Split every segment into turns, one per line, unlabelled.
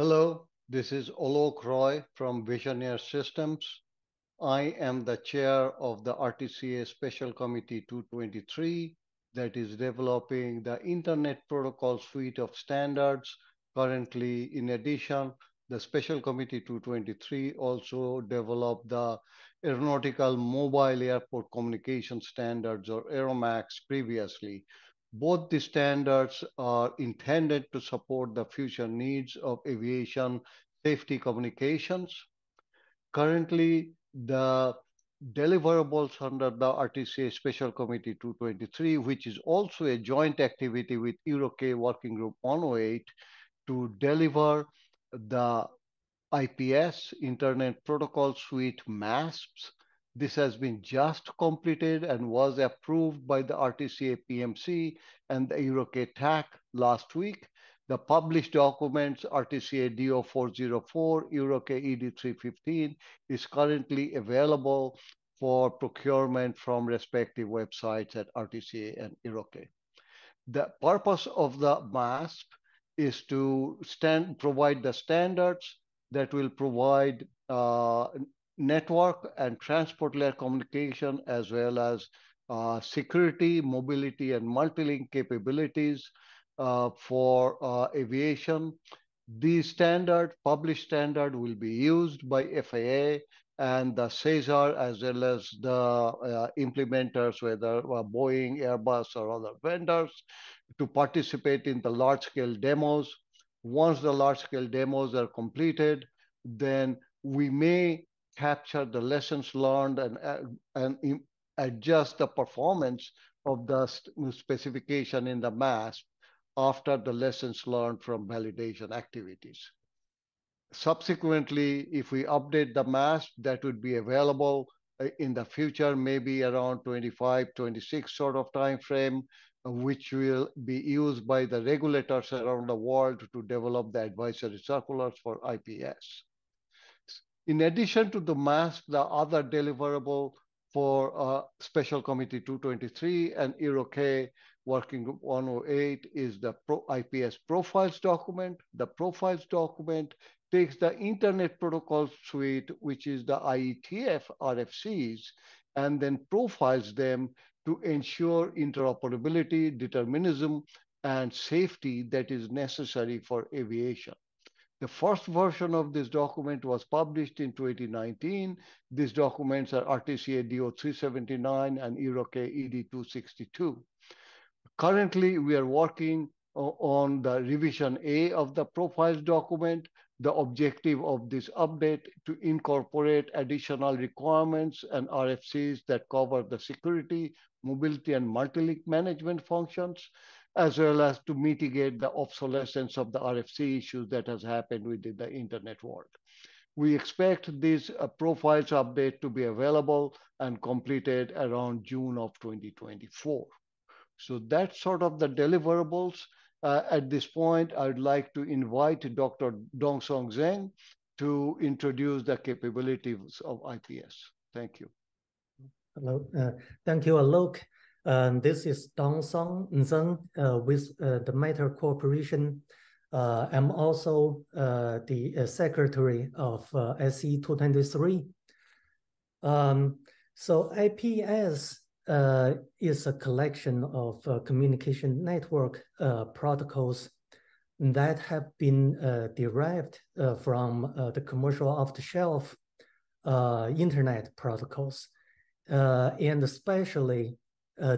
Hello, this is Alok Roy from Visioneer Systems. I am the chair of the RTCA Special Committee 223 that is developing the Internet Protocol suite of standards. Currently, in addition, the Special Committee 223 also developed the Aeronautical Mobile Airport Communication Standards, or AeroMAX, previously. Both the standards are intended to support the future needs of aviation safety communications. Currently, the deliverables under the RTCA Special Committee 223, which is also a joint activity with EUROCAE Working Group 108 to deliver the IPS, Internet Protocol Suite MASPs. This has been just completed and was approved by the RTCA PMC and the EUROCAE TAC last week. The published documents, RTCA DO 404, EUROCAE ED 315, is currently available for procurement from respective websites at RTCA and EUROCAE. The purpose of the MASP is to provide the standards that will provide network and transport layer communication, as well as security, mobility, and multi-link capabilities for aviation. These published standard, will be used by FAA and the CESAR, as well as the implementers, whether Boeing, Airbus, or other vendors, to participate in the large-scale demos. Once the large-scale demos are completed, then we may capture the lessons learned and adjust the performance of the specification in the MASP after the lessons learned from validation activities. Subsequently, if we update the MASP, that would be available in the future, maybe around 25, 26 sort of time frame, which will be used by the regulators around the world to develop the advisory circulars for IPS. In addition to the MASP, the other deliverable for Special Committee 223 and EUROCAE Working Group 108 is the IPS profiles document. The profiles document takes the Internet Protocol Suite, which is the IETF RFCs, and then profiles them to ensure interoperability, determinism, and safety that is necessary for aviation. The first version of this document was published in 2019. These documents are RTCA DO 379 and EUROCAE ED 262. Currently, we are working on the revision A of the profiles document. The objective of this update to incorporate additional requirements and RFCs that cover the security, mobility, and multi-link management functions, as well as to mitigate the obsolescence of the RFC issues that has happened within the internet world. We expect this profiles update to be available and completed around June of 2024. So that's sort of the deliverables. At this point, I'd like to invite Dr. Dongsong Zheng to introduce the capabilities of IPS. Thank you.
Hello, thank you, Alok. This is Dongsong Zheng with the Matter Corporation. I'm also the secretary of SE 223. So IPS is a collection of communication network protocols that have been derived from the commercial off-the-shelf internet protocols, and especially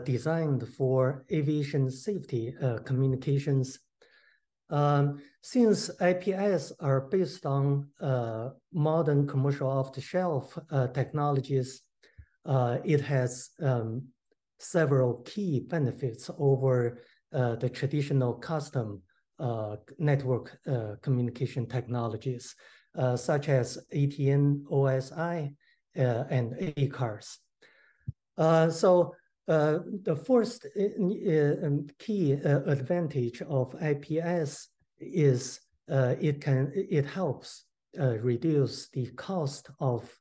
designed for aviation safety communications. Since IPS are based on modern commercial off-the-shelf technologies, it has several key benefits over the traditional custom network communication technologies, such as ATN, OSI, and ACARS. So the first key advantage of IPS is it helps reduce the cost of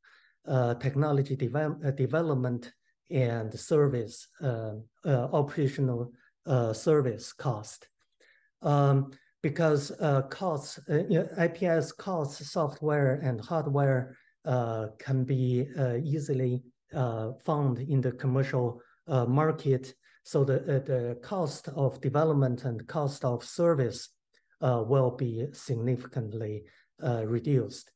technology development and service, operational service cost. because IPS costs, software and hardware can be easily found in the commercial market. So the cost of development and cost of service will be significantly reduced.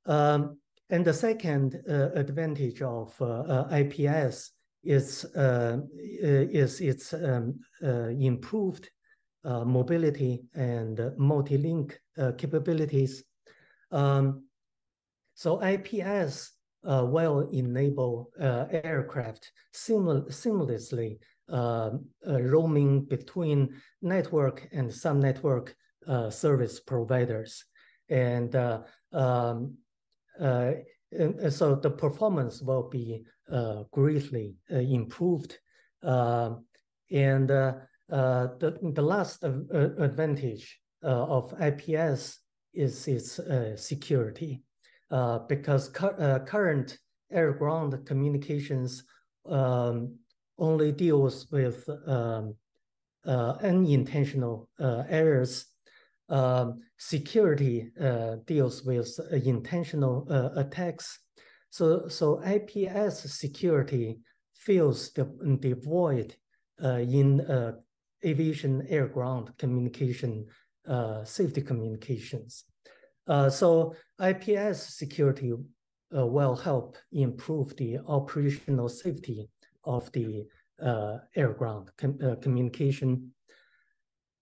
And the second advantage of IPS is its improved mobility and multi-link capabilities. So IPS will enable aircraft seamlessly roaming between network and sub-network service providers. And so the performance will be greatly improved. And the last advantage of IPS is its security, because current air-ground communications only deals with unintentional errors. Security deals with intentional attacks. So IPS security fills the void in aviation air-ground communication, safety communications. So IPS security will help improve the operational safety of the air-ground communication.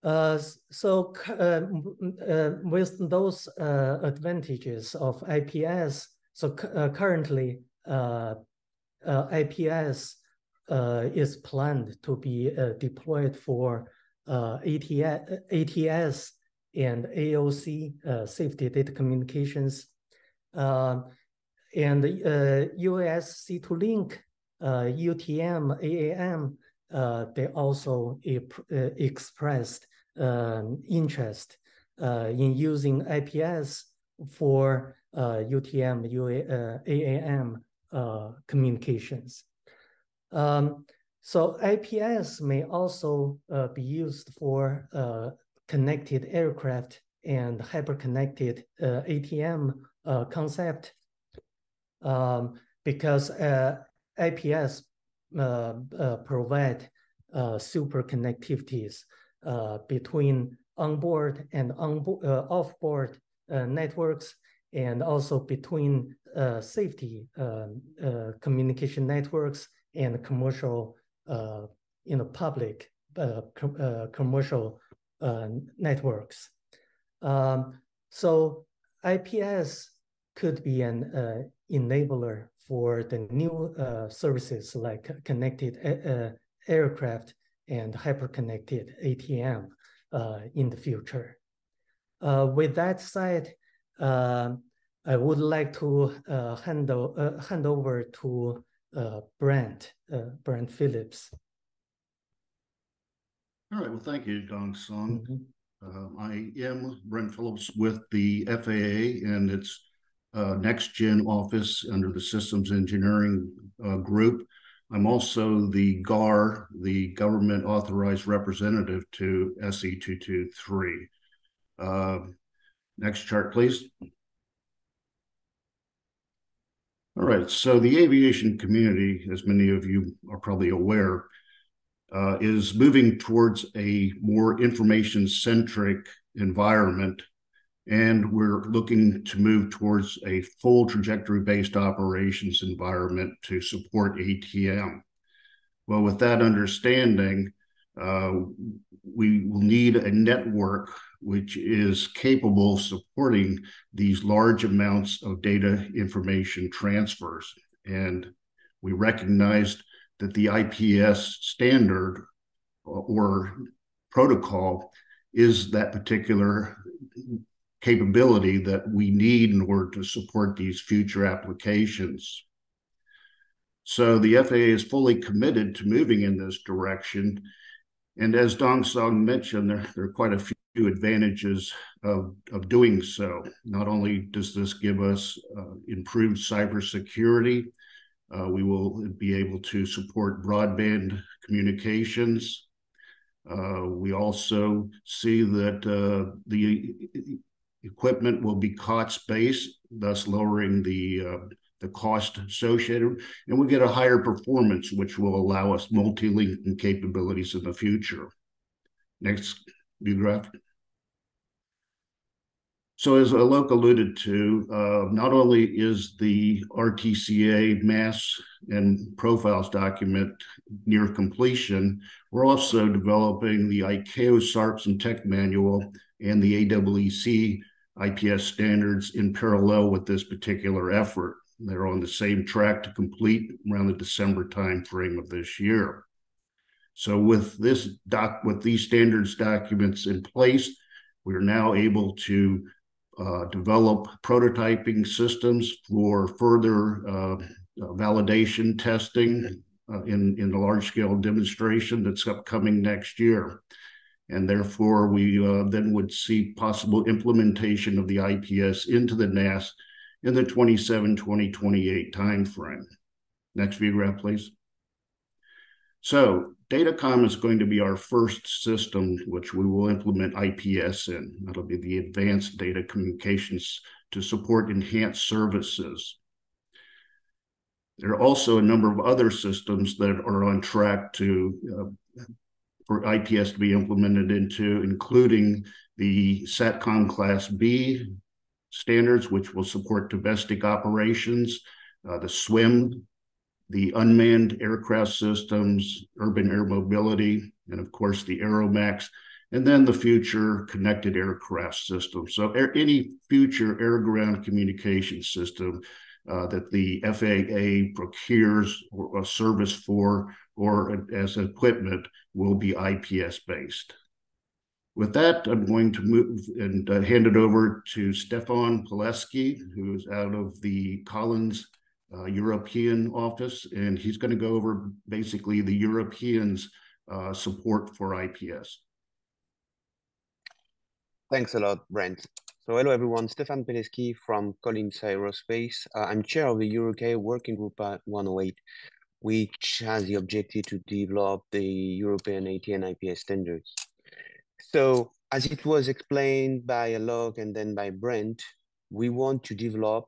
So with those advantages of IPS, so currently IPS is planned to be deployed for ATS and AOC safety data communications, and UAS C2Link, UTM, AAM. They also expressed interest in using IPS for UTM, AAM communications. So IPS may also be used for connected aircraft and hyperconnected ATM concept, because IPS provide super connectivities between onboard and offboard networks, and also between safety communication networks and commercial, public commercial networks. So IPS could be an enabler for the new services like connected aircraft and hyperconnected ATM in the future. With that said, I would like to hand over to Brent Phillips.
All right, well, thank you, Dong Song. I am Brent Phillips with the FAA and its Next Gen office under the Systems Engineering Group. I'm also the GAR, the Government Authorized Representative to SE223. Next chart, please. All right, so the aviation community, as many of you are probably aware, is moving towards a more information-centric environment, and we're looking to move towards a full trajectory-based operations environment to support ATM. Well, with that understanding, we will need a network which is capable of supporting these large amounts of data information transfers. And we recognized that the IPS standard or protocol is that particular capability that we need in order to support these future applications. So the FAA is fully committed to moving in this direction. And as Dong Song mentioned, there are quite a few advantages of doing so. Not only does this give us improved cybersecurity, we will be able to support broadband communications. We also see that the equipment will be COTS-based, thus lowering the cost associated, and we get a higher performance, which will allow us multi-linking capabilities in the future. Next view graph. So as Alok alluded to, not only is the RTCA mass and profiles document near completion, we're also developing the ICAO SARPS and Tech Manual and the AEC IPS standards in parallel with this particular effort. They're on the same track to complete around the December timeframe of this year. So with these standards documents in place, we're now able to develop prototyping systems for further validation testing in the large-scale demonstration that's upcoming next year. And therefore, we then would see possible implementation of the IPS into the NAS in the 2027-2028 timeframe. Next view graph, please. So Datacom is going to be our first system which we will implement IPS in. That'll be the Advanced Data Communications to support enhanced services. There are also a number of other systems that are on track for IPS to be implemented into, including the SATCOM Class B standards, which will support domestic operations, the SWIM, the unmanned aircraft systems, urban air mobility, and of course the Aeromax, and then the future connected aircraft system. So any future air-ground communication system that the FAA procures or a service for or as equipment will be IPS-based. With that, I'm going to move and hand it over to Stefan Pileski, who's out of the Collins European office, and he's going to go over basically the Europeans' support for IPS.
Thanks a lot, Brent. So hello everyone, Stefan Pileski from Collins Aerospace. I'm chair of the EUROK Working Group 108, which has the objective to develop the European ATN IPS standards. So as it was explained by Alok and then by Brent, we want to develop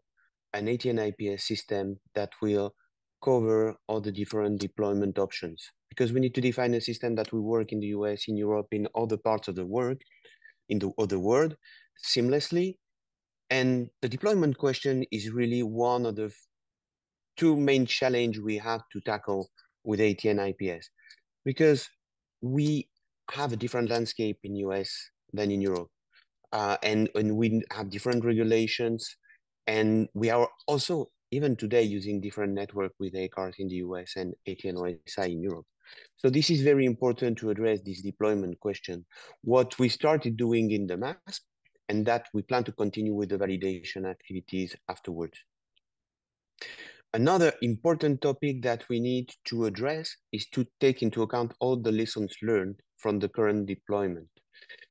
an ATN IPS system that will cover all the different deployment options, because we need to define a system that will work in the US, in Europe, in other parts of the world, seamlessly. And the deployment question is really one of the two main challenges we have to tackle with ATN IPS, because we have a different landscape in US than in Europe. And we have different regulations. And we are also, even today, using different network with ACARS in the US and ATN OSI in Europe. So this is very important to address this deployment question. What we started doing in the MASP, and that we plan to continue with the validation activities afterwards. Another important topic that we need to address is to take into account all the lessons learned from the current deployment.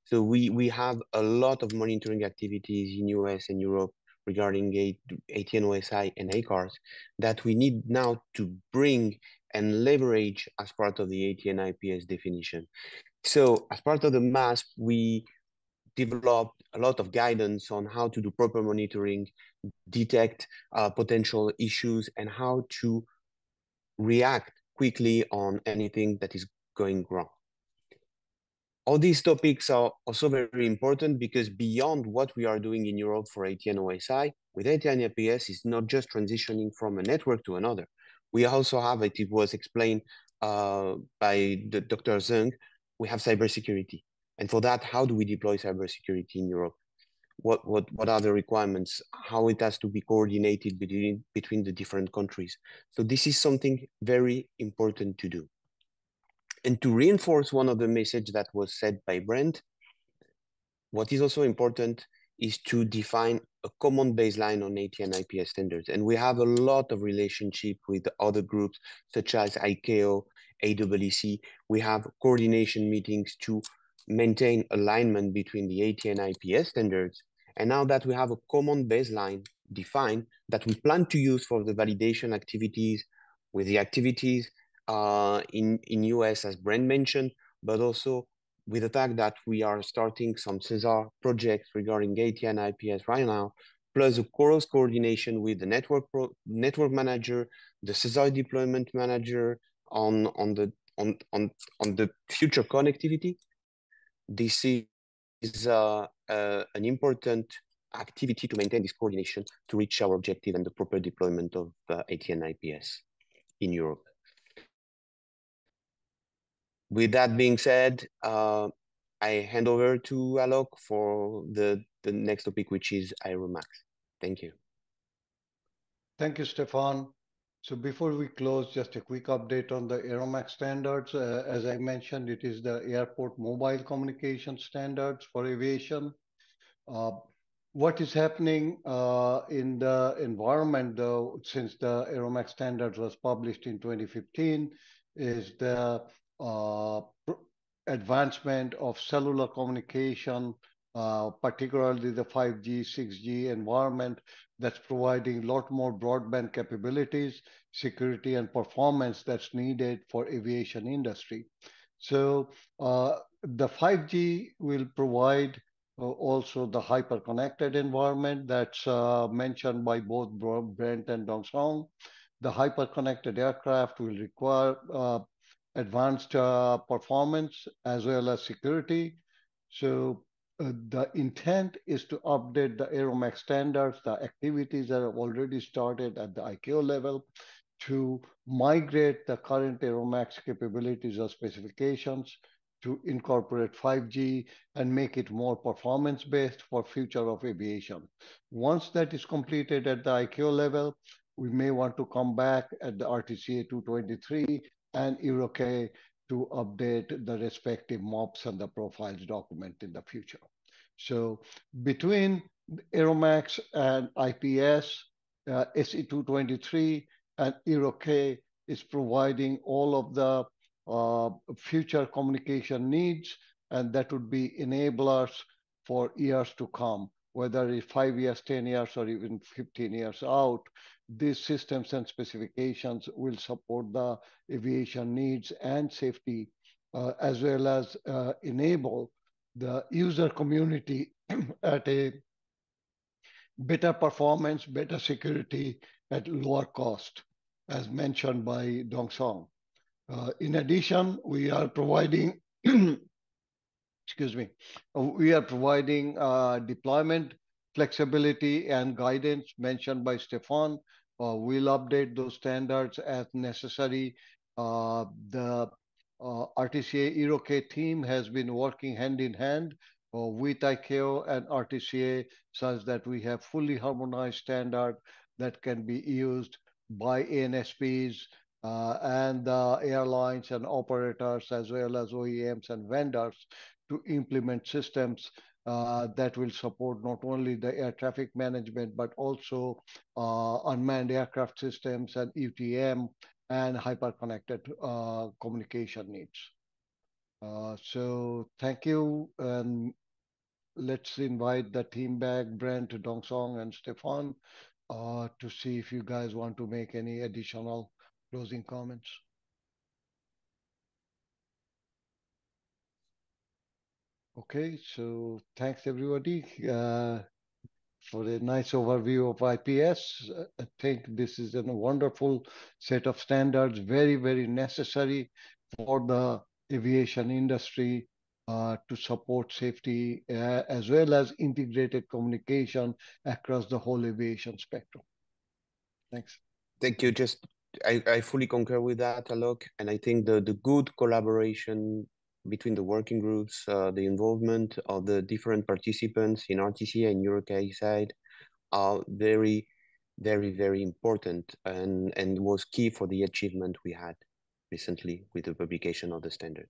So we have a lot of monitoring activities in US and Europe regarding ATN OSI and ACARS that we need now to bring and leverage as part of the ATN IPS definition. So as part of the MASP, we developed a lot of guidance on how to do proper monitoring, detect potential issues, and how to react quickly on anything that is going wrong. All these topics are also very important because beyond what we are doing in Europe for ATN OSI, with ATN IPS is not just transitioning from a network to another. We also have, it was explained by Dr. Zeng, we have cybersecurity. And for that, how do we deploy cybersecurity in Europe? What are the requirements? How it has to be coordinated between the different countries? So this is something very important to do. And to reinforce one of the messages that was said by Brent, what is also important is to define a common baseline on ATN IPS standards. And we have a lot of relationship with other groups such as ICAO, AEC. We have coordination meetings to maintain alignment between the ATN IPS standards. And now that we have a common baseline defined that we plan to use for the validation activities with the activities in US, as Brent mentioned, but also with the fact that we are starting some CESAR projects regarding ATN IPS right now, plus the cross coordination with the network manager, the CESAR deployment manager on the future connectivity. This is an important activity to maintain this coordination to reach our objective and the proper deployment of ATN IPS in Europe. With that being said, I hand over to Alok for the next topic, which is Aeromax. Thank you.
Thank you, Stefan. So before we close, just a quick update on the Aeromax standards. As I mentioned, it is the airport mobile communication standards for aviation. What is happening in the environment, though, since the Aeromax standards was published in 2015, is the advancement of cellular communication, particularly the 5G, 6G environment that's providing a lot more broadband capabilities, security, and performance that's needed for aviation industry. So the 5G will provide also the hyper-connected environment that's mentioned by both Brent and Dong-Song. The hyper-connected aircraft will require advanced performance as well as security. So the intent is to update the Aeromax standards. The activities that have already started at the ICAO level to migrate the current Aeromax capabilities or specifications to incorporate 5G and make it more performance-based for future of aviation. Once that is completed at the ICAO level, we may want to come back at the RTCA 223 and EUROCAE to update the respective MOPS and the profiles document in the future. So between Aeromax and IPS, SE 223 and EUROCAE is providing all of the future communication needs, and that would be enablers for years to come, whether it's 5 years, 10 years, or even 15 years out. These systems and specifications will support the aviation needs and safety, as well as enable the user community at a better performance, better security at lower cost, as mentioned by Dong-Song. In addition, we are providing, excuse me, we are providing deployment flexibility and guidance mentioned by Stefan. We'll update those standards as necessary. The RTCA EUROCAE team has been working hand in hand with ICAO and RTCA such that we have fully harmonized standard that can be used by ANSPs and the airlines and operators, as well as OEMs and vendors, to implement systems that will support not only the air traffic management, but also unmanned aircraft systems and UTM and hyper-connected communication needs. So thank you, and let's invite the team back, Brent, Dong-Song, and Stefan, to see if you guys want to make any additional closing comments. Okay, so thanks everybody for a nice overview of IPS. I think this is a wonderful set of standards, very, very necessary for the aviation industry to support safety as well as integrated communication across the whole aviation spectrum. Thanks.
Thank you. I fully concur with that, Alok, and I think the good collaboration between the working groups, the involvement of the different participants in RTCA and EUROCAE side are very, very, very important and was key for the achievement we had recently with the publication of the standard.